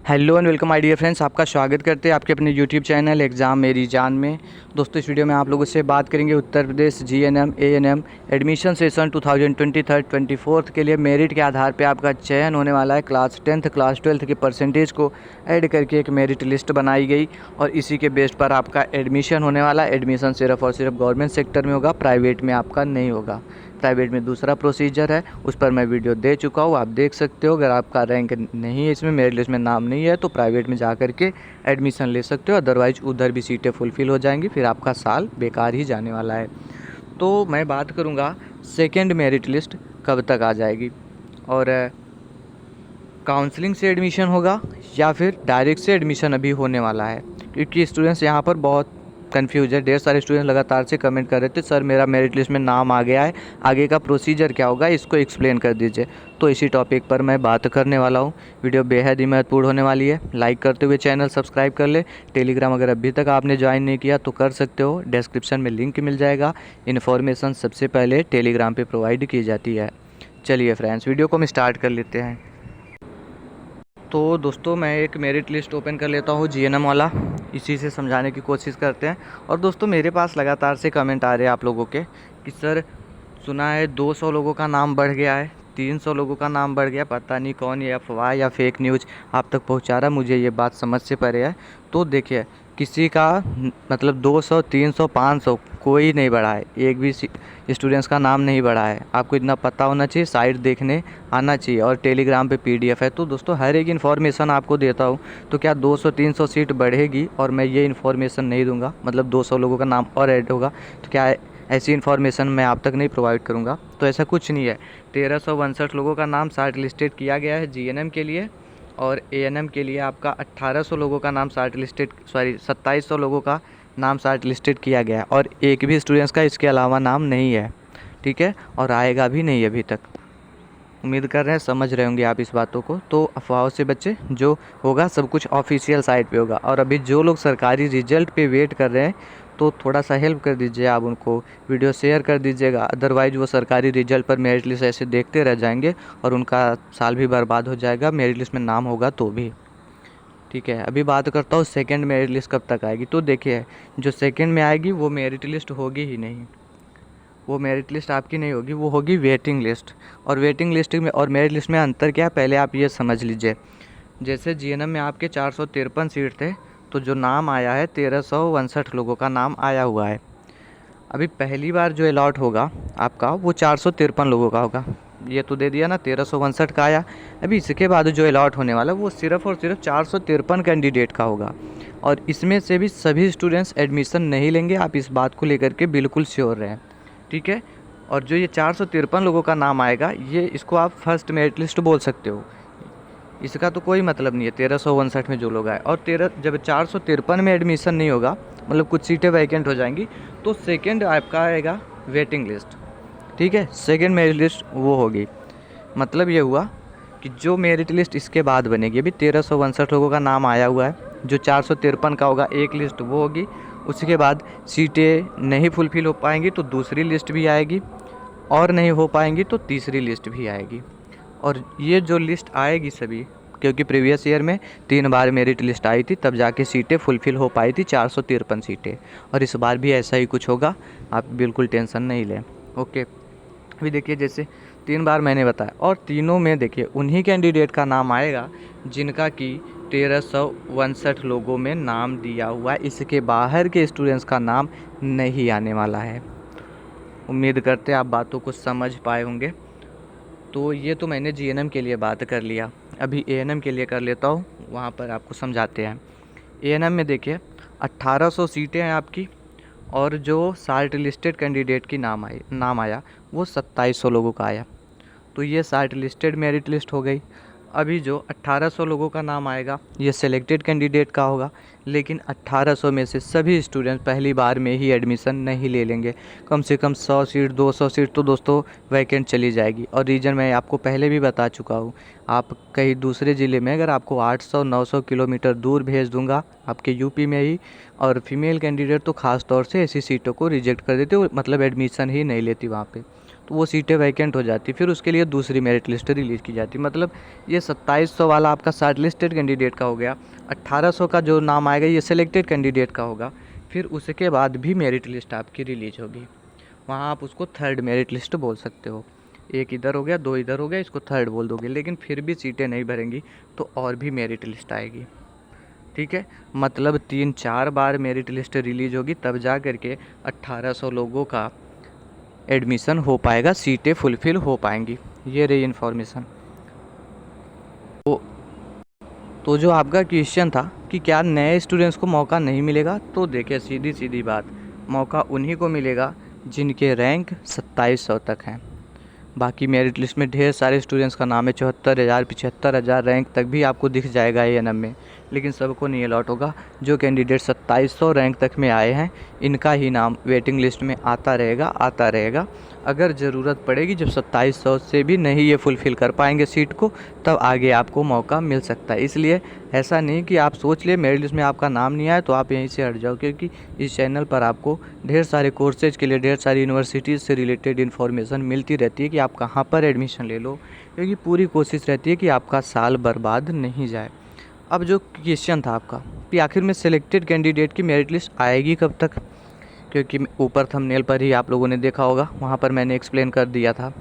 Hello and welcome my dear friends, आपका स्वागत करते हैं आपके अपने यूट्यूब चैनल एग्ज़ाम मेरी जान में। दोस्तों, इस वीडियो में आप लोगों से बात करेंगे Uttar Pradesh GNM ANM admission session 2023-24 के लिए मेरिट के आधार पे आपका चयन होने वाला है। क्लास 10th क्लास 12th के परसेंटेज को ऐड करके एक मेरिट लिस्ट बनाई गई और इसी के बेस पर आपका एडमिशन होने वाला है। एडमिशन सिर्फ और सिर्फ गवर्नमेंट सेक्टर में होगा, प्राइवेट में आपका नहीं होगा। प्राइवेट में दूसरा प्रोसीजर है, उस पर मैं वीडियो दे चुका हूँ, आप देख सकते हो। अगर आपका रैंक नहीं है, इसमें मेरिट लिस्ट में नाम नहीं है, तो प्राइवेट में जा कर के एडमिशन ले सकते हो। अदरवाइज उधर भी सीटें फुलफ़िल हो जाएंगी, फिर आपका साल बेकार ही जाने वाला है। तो मैं बात करूँगा सेकेंड मेरिट लिस्ट कब तक आ जाएगी और काउंसलिंग से एडमिशन होगा या फिर डायरेक्ट से एडमिशन अभी होने वाला है, क्योंकि स्टूडेंट्स यहाँ पर बहुत कन्फ्यूज है। ढेर सारे स्टूडेंट लगातार से कमेंट कर रहे थे, सर मेरा मेरिट लिस्ट में नाम आ गया है, आगे का प्रोसीजर क्या होगा, इसको एक्सप्लेन कर दीजिए। तो इसी टॉपिक पर मैं बात करने वाला हूँ। वीडियो बेहद ही महत्वपूर्ण होने वाली है। लाइक करते हुए चैनल सब्सक्राइब कर ले। टेलीग्राम अगर अभी तक आपने ज्वाइन नहीं किया तो कर सकते हो, डिस्क्रिप्शन में लिंक मिल जाएगा। इन्फॉर्मेशन सबसे पहले टेलीग्राम पर प्रोवाइड की जाती है। चलिए फ्रेंड्स, वीडियो को हम स्टार्ट कर लेते हैं। तो दोस्तों, मैं एक मेरिट लिस्ट ओपन कर लेता हूँ जीएनएम वाला, इसी से समझाने की कोशिश करते हैं। और दोस्तों, मेरे पास लगातार से कमेंट आ रहे हैं आप लोगों के कि सर सुना है 200 लोगों का नाम बढ़ गया है, 300 लोगों का नाम बढ़ गया, पता नहीं कौन ये अफवाह या फेक न्यूज़ आप तक पहुंचा रहा, मुझे ये बात समझ से परे है। तो देखिए, किसी का मतलब 200, 300, 500 कोई नहीं बढ़ा है, एक भी स्टूडेंट्स का नाम नहीं बढ़ा है। आपको इतना पता होना चाहिए, साइट देखने आना चाहिए और टेलीग्राम पे पीडीएफ है। तो दोस्तों, हर एक इन्फॉर्मेशन आपको देता हूँ। तो क्या 200, 300 सीट बढ़ेगी और मैं ये इन्फॉर्मेशन नहीं दूंगा, मतलब 200 लोगों का नाम और ऐड होगा, तो क्या ऐसी इन्फॉर्मेशन मैं आप तक नहीं प्रोवाइड करूँगा? तो ऐसा कुछ नहीं है। 1362 लोगों का नाम शार्ट लिस्टेड किया गया है जीएनएम के लिए, और एएनएम के लिए आपका 1800 लोगों का नाम शार्ट लिस्टेड 2700 लोगों का नाम शार्ट लिस्टेड किया गया है, और एक भी स्टूडेंट्स का इसके अलावा नाम नहीं है, ठीक है, और आएगा भी नहीं अभी तक। उम्मीद कर रहे हैं समझ रहे होंगे आप इस बातों को। तो अफवाहों से बच्चे, जो होगा सब कुछ ऑफिशियल साइट पे होगा। और अभी जो लोग सरकारी रिजल्ट पे वेट कर रहे हैं, तो थोड़ा सा हेल्प कर दीजिए, आप उनको वीडियो शेयर कर दीजिएगा। अदरवाइज वो सरकारी रिजल्ट पर मेरिट लिस्ट ऐसे देखते रह जाएंगे और उनका साल भी बर्बाद हो जाएगा, मेरिट लिस्ट में नाम होगा तो भी। ठीक है, अभी बात करता हूँ सेकेंड मेरिट लिस्ट कब तक आएगी। तो देखिए, जो सेकेंड में आएगी वो मेरिट लिस्ट होगी ही नहीं, वो मेरिट लिस्ट आपकी नहीं होगी, वो होगी वेटिंग लिस्ट। और वेटिंग लिस्ट में और मेरिट लिस्ट में अंतर क्या है, पहले आप ये समझ लीजिए। जैसे जीएनएम में आपके 453 सीट थे, तो जो नाम आया है 1362 लोगों का नाम आया हुआ है। अभी पहली बार जो अलॉट होगा आपका, वो 453 लोगों का होगा। ये तो दे दिया ना, 1362 का आया। अभी इसके बाद जो अलॉट होने वाला है वो सिर्फ और सिर्फ 453 कैंडिडेट का होगा, और इसमें से भी सभी स्टूडेंट्स एडमिशन नहीं लेंगे। आप इस बात को लेकर के बिल्कुल श्योर रहें, ठीक है। और जो ये 453 लोगों का नाम आएगा, ये इसको आप फर्स्ट मेरिट लिस्ट बोल सकते हो। इसका तो कोई मतलब नहीं है 1362 में जो लोग आए। और जब 453 में एडमिशन नहीं होगा, मतलब कुछ सीटें वैकेंट हो जाएंगी, तो सेकेंड आपका आएगा वेटिंग लिस्ट, ठीक है। सेकेंड मेरिट लिस्ट वो होगी। मतलब ये हुआ कि जो मेरिट लिस्ट इसके बाद बनेगी, अभी 1362 लोगों का नाम आया हुआ है, जो 453 का होगा एक लिस्ट वो होगी। उसके बाद सीटें नहीं फुलफ़िल हो पाएंगी तो दूसरी लिस्ट भी आएगी, और नहीं हो पाएंगी तो तीसरी लिस्ट भी आएगी। और ये जो लिस्ट आएगी सभी, क्योंकि प्रीवियस ईयर में 3 बार मेरिट लिस्ट आई थी, तब जाके सीटें फुलफ़िल हो पाई थी 453 सीटें, और इस बार भी ऐसा ही कुछ होगा, आप बिल्कुल टेंशन नहीं लें, ओके। अभी देखिए, जैसे 3 बार मैंने बताया, और तीनों में देखिए उन्हीं कैंडिडेट का नाम आएगा जिनका कि 1362 लोगों में नाम दिया हुआ है। इसके बाहर के स्टूडेंट्स का नाम नहीं आने वाला है। उम्मीद करते हैं आप बातों को समझ पाए होंगे। तो ये तो मैंने जीएनएम के लिए बात कर लिया, अभी एएनएम के लिए कर लेता हूँ, वहाँ पर आपको समझाते हैं। एएनएम में देखिए 1800 सीटें हैं आपकी, और जो शार्ट लिस्टेड कैंडिडेट की नाम आया वो 2700 लोगों का आया। तो ये शार्ट लिस्टेड मेरिट लिस्ट हो गई। अभी जो 1800 लोगों का नाम आएगा, ये सिलेक्टेड कैंडिडेट का होगा, लेकिन 1800 में से सभी स्टूडेंट पहली बार में ही एडमिशन नहीं ले लेंगे। कम से कम 100 सीट 200 सीट तो दोस्तों वैकेंट चली जाएगी। और रीजन मैं आपको पहले भी बता चुका हूँ। आप कहीं दूसरे ज़िले में अगर आपको 800-900 किलोमीटर दूर भेज दूँगा, आपके यूपी में ही, और फीमेल कैंडिडेट तो ख़ास तौर से ऐसी सीटों को रिजेक्ट कर देते हो, मतलब एडमिशन ही नहीं लेती वहाँ पर। तो वो सीटें वैकेंट हो जाती, फिर उसके लिए दूसरी मेरिट लिस्ट रिलीज़ की जाती। मतलब ये 2700 वाला आपका शार्ट लिस्टेड कैंडिडेट का हो गया, 1800 का जो नाम आएगा ये सिलेक्टेड कैंडिडेट का होगा, फिर उसके बाद भी मेरिट लिस्ट आपकी रिलीज होगी। वहाँ आप उसको थर्ड मेरिट लिस्ट बोल सकते हो। एक इधर हो गया, दो इधर हो गया, इसको थर्ड बोल दोगे। लेकिन फिर भी सीटें नहीं भरेंगी तो और भी मेरिट लिस्ट आएगी, ठीक है। मतलब 3-4 बार मेरिट लिस्ट रिलीज होगी, तब जा करके 1800 लोगों का एडमिशन हो पाएगा, सीटें फुलफ़िल हो पाएंगी। ये रही इन्फॉर्मेशन। तो जो आपका क्वेश्चन था कि क्या नए स्टूडेंट्स को मौका नहीं मिलेगा, तो देखिए सीधी सीधी बात, मौका उन्हीं को मिलेगा जिनके रैंक 2700 तक हैं। बाकी मेरिट लिस्ट में ढेर सारे स्टूडेंट्स का नाम है, 74,000 75,000 रैंक तक भी आपको दिख जाएगा ANM में, लेकिन सबको नहीं अलॉट होगा। जो कैंडिडेट 2700 रैंक तक में आए हैं इनका ही नाम वेटिंग लिस्ट में आता रहेगा। अगर ज़रूरत पड़ेगी जब 2700 से भी नहीं ये फुलफ़िल कर पाएंगे सीट को, तब आगे आपको मौका मिल सकता है। इसलिए ऐसा नहीं कि आप सोच लिए मेरिट लिस्ट में आपका नाम नहीं आया तो आप यहीं से हट जाओ, क्योंकि इस चैनल पर आपको ढेर सारे कोर्सेज के लिए ढेर सारी यूनिवर्सिटीज़ से रिलेटेड इन्फॉर्मेशन मिलती रहती है कि आप कहाँ पर एडमिशन ले लो, क्योंकि पूरी कोशिश रहती है कि आपका साल बर्बाद नहीं जाए। अब जो क्वेश्चन था आपका कि आखिर में सिलेक्टेड कैंडिडेट की मेरिट लिस्ट आएगी कब तक, क्योंकि ऊपर थंबनेल पर ही आप लोगों ने देखा होगा, वहाँ पर मैंने एक्सप्लेन कर दिया था,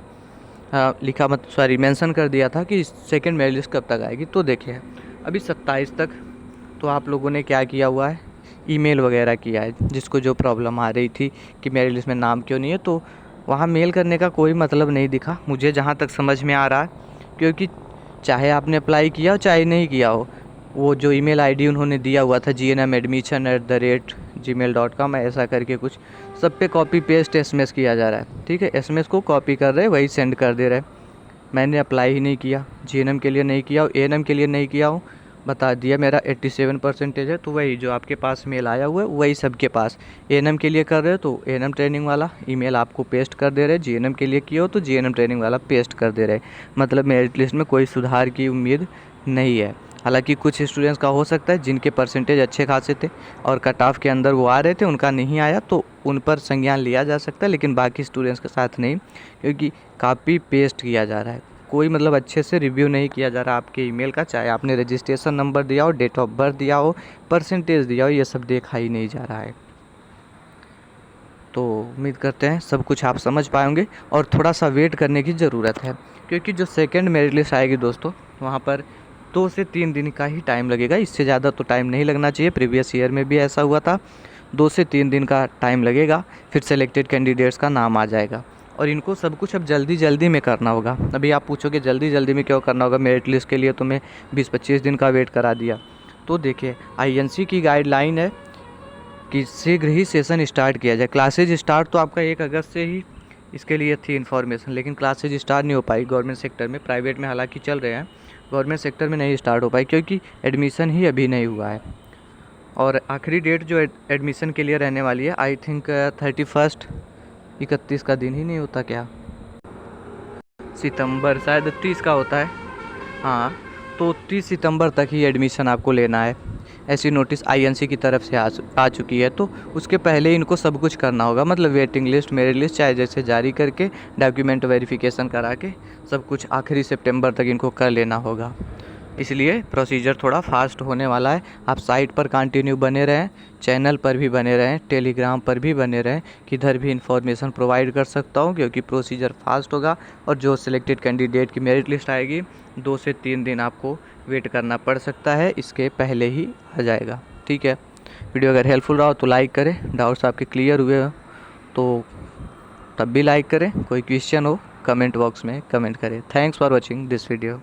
मेंशन कर दिया था कि सेकंड मेरिट लिस्ट कब तक आएगी। तो देखिए अभी 27 तक तो आप लोगों ने क्या किया हुआ है, ईमेल वगैरह किया है, जिसको जो प्रॉब्लम आ रही थी कि मेरिट लिस्ट में नाम क्यों नहीं है, तो वहाँ मेल करने का कोई मतलब नहीं दिखा मुझे, जहाँ तक समझ में आ रहा है। क्योंकि चाहे आपने अप्लाई किया हो चाहे नहीं किया हो, वो जो ईमेल आईडी उन्होंने दिया हुआ था gnmadmission@gmail.com ऐसा करके कुछ, सब पे कॉपी पेस्ट SMS किया जा रहा है, ठीक है। SMS को कॉपी कर रहे, वही सेंड कर दे रहे। मैंने अप्लाई ही नहीं किया, GNM के लिए नहीं किया हो, ANM के लिए नहीं किया हूँ, बता दिया मेरा 87% है, तो वही जो आपके पास मेल आया हुआ है वही सबके पास। ANM के लिए कर रहे हो तो ANM ट्रेनिंग वाला ईमेल आपको पेस्ट कर दे रहे, GNM के लिए किया हो तो GNM ट्रेनिंग वाला पेस्ट कर दे रहे। मतलब मेरिट लिस्ट में कोई सुधार की उम्मीद नहीं है। हालांकि कुछ स्टूडेंट्स का हो सकता है जिनके परसेंटेज अच्छे खासे थे और कट ऑफ के अंदर वो आ रहे थे, उनका नहीं आया तो उन पर संज्ञान लिया जा सकता है, लेकिन बाकी स्टूडेंट्स के साथ नहीं, क्योंकि कॉपी पेस्ट किया जा रहा है। कोई मतलब अच्छे से रिव्यू नहीं किया जा रहा आपके ईमेल का, चाहे आपने रजिस्ट्रेशन नंबर दिया हो, डेट ऑफ बर्थ दिया हो, परसेंटेज दिया हो, ये सब देखा ही नहीं जा रहा है। तो उम्मीद करते हैं सब कुछ आप समझ पाएंगे और थोड़ा सा वेट करने की ज़रूरत है, क्योंकि जो सेकंड मेरिट लिस्ट आएगी दोस्तों, वहाँ पर 2 से 3 दिन का ही टाइम लगेगा, इससे ज़्यादा तो टाइम नहीं लगना चाहिए। प्रीवियस ईयर में भी ऐसा हुआ था, 2 से 3 दिन का टाइम लगेगा, फिर सेलेक्टेड कैंडिडेट्स का नाम आ जाएगा। और इनको सब कुछ अब जल्दी जल्दी में करना होगा। अभी आप पूछोगे जल्दी जल्दी में क्यों करना होगा, मेरिट लिस्ट के लिए तुम्हें 20-25 दिन का वेट करा दिया। तो देखिए INC की गाइडलाइन है कि शीघ्र ही सेशन स्टार्ट किया जाए। क्लासेज स्टार्ट तो आपका 1 अगस्त से ही इसके लिए थी इन्फॉर्मेशन, लेकिन क्लासेज स्टार्ट नहीं हो पाई गवर्नमेंट सेक्टर में। प्राइवेट में हालांकि चल रहे हैं, गवर्नमेंट सेक्टर में नहीं स्टार्ट हो पाई क्योंकि एडमिशन ही अभी नहीं हुआ है। और आखिरी डेट जो एडमिशन के लिए रहने वाली है, आई थिंक 31 31 का दिन ही नहीं होता क्या, सितंबर शायद 30 का होता है, हाँ। तो 30 सितंबर तक ही एडमिशन आपको लेना है, ऐसी नोटिस INC की तरफ से आ चुकी है। तो उसके पहले इनको सब कुछ करना होगा, मतलब वेटिंग लिस्ट, मेरिट लिस्ट चाहे जैसे जारी करके, डॉक्यूमेंट वेरिफिकेशन करा के सब कुछ आखिरी सितंबर तक इनको कर लेना होगा। इसलिए प्रोसीजर थोड़ा फास्ट होने वाला है। आप साइट पर कंटिन्यू बने रहें, चैनल पर भी बने रहें, टेलीग्राम पर भी बने रहें, किधर भी इंफॉर्मेशन प्रोवाइड कर सकता हूँ, क्योंकि प्रोसीजर फास्ट होगा। और जो सिलेक्टेड कैंडिडेट की मेरिट लिस्ट आएगी 2 से 3 दिन आपको वेट करना पड़ सकता है, इसके पहले ही आ जाएगा, ठीक है। वीडियो अगर हेल्पफुल रहा हो तो लाइक करें, डाउट्स आपके क्लियर हुए हो तो तब भी लाइक करें, कोई क्वेश्चन हो कमेंट बॉक्स में कमेंट करें। Thanks for watching this video.